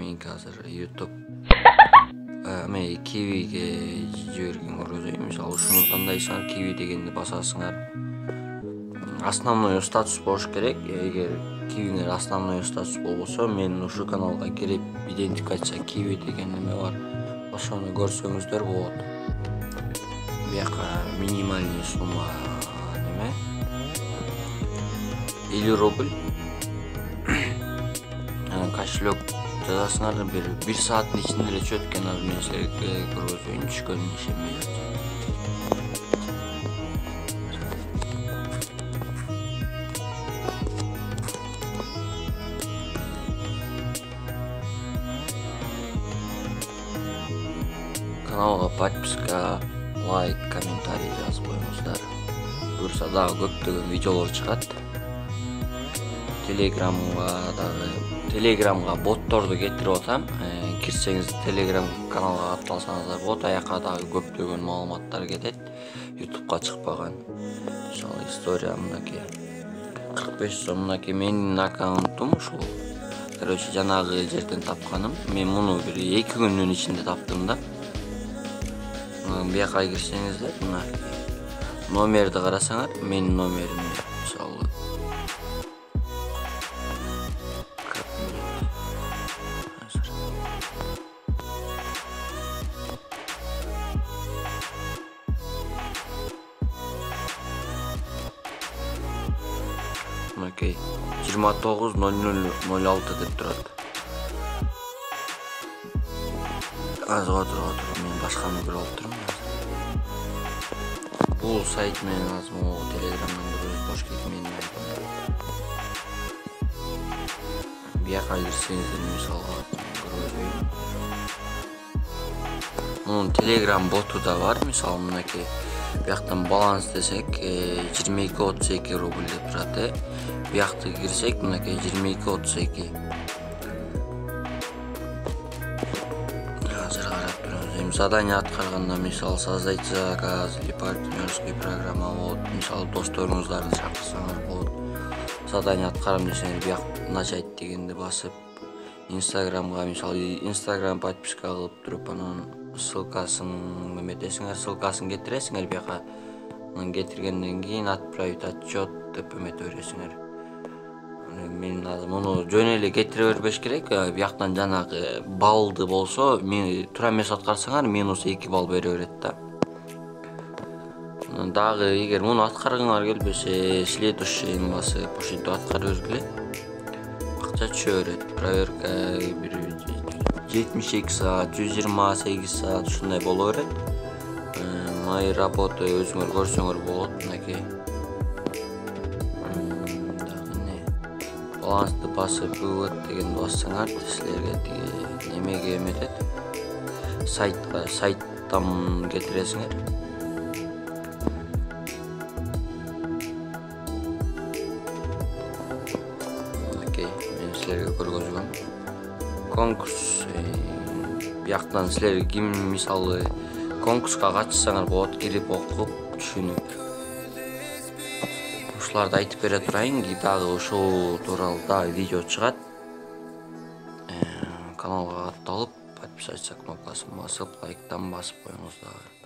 меники азыр YouTube эме Kiwi'ге жиберген көргөзөйүн. Мисалы ушуну тандайсыңар, Kiwi дегенди басасыңар. Основной статус болуш керек. Эгер Kiwi'ңер основной статус болбосо, мен ушу каналга кирип идентификация Kiwi деген неме бар. Ошону көрсөңүздөр болот. Бияка минимальный сумма неме 50 рубль. Кошелек жазасыңар, бир сааттын ичинде эле чөт экен. Азыр мен силерге көргөзөйүн түшкөнүн ишенбей жатам. Каналга подписка, лайк, комментарий жазып коюңуздар. Буюрса дагы көптөгөн видеолор чыгат. Телеграмга ботторду кетирип атам. Кирсеңиз Телеграм каналга катталсаңыздар болот. Аяка дагы көптөгөн маалыматтар кетет. YouTubeга чыкпаган. Мисалы история мынакей 45 сом, мынакей менин аккаунтум ушул. Короче, жанагы жерден тапканым. Мен муну бир 2 күндүн ичинде таптым да. Бияка кирсеңиздер, мына номерди карасаңар, менин номерим мисалы мынакей 290006 деп турат. Азыр отуруп мен башканы көрүп отурмун. Бул сайт менен азыр могу Телеграмдан көрөбүз, бош кетмейин айтам. Бияка кирсеңиздер мисалга көрөзөйүн. Мунун Telegram боту да бар, мисалы мынакей. Бияктан баланс десек 22.32 рубль деп турат. Биякты кирсек мынакей 22.32. Задание аткарганда, мисалы создать заказ или партнерский программа болот. Мисалы досторуңуздарды чакырсаңар болот. Задание аткарам десеңер бияк начать дегенди басып, Инстаграмга, мисалы Инстаграм подписка кылып туруп, анан ссылкасын эметесиңер, ссылкасын кетиресиңер бияка. Анан кетиргенден кийин отправить отчет деп эмете бересиңер. Мен азыр муну жөн эле кетире бербеш керек. Бияктан жанагы балды болсо, мен тура эмес аткарсаңар -2 балл бере берет да. Дагы эгер муну аткаргыңар келбесе, следующийни басып, ошентип аткарып бергиле. Акча түшө берет. Проверка 72 саат, 128 саат ушундай боло берет. Мои работы өзүңөр көрсөңөр болот, мынакей. Балансты басып, вывод дегенди бассаңар, силерге немеге эметет. Сайттан кетиресиңер. Окей, мен силерге көргөзгөм. Конкурс бияктан силер ким мисалы конкурска катышсаңар болот, кирип окуп, түшүнүп. Ушуларды айтып бере турайын, дагы ушул тууралуу дагы видео чыгат. Каналга катталып, подписаться кнопкасын басып, лайктан басып коюңуз дагы.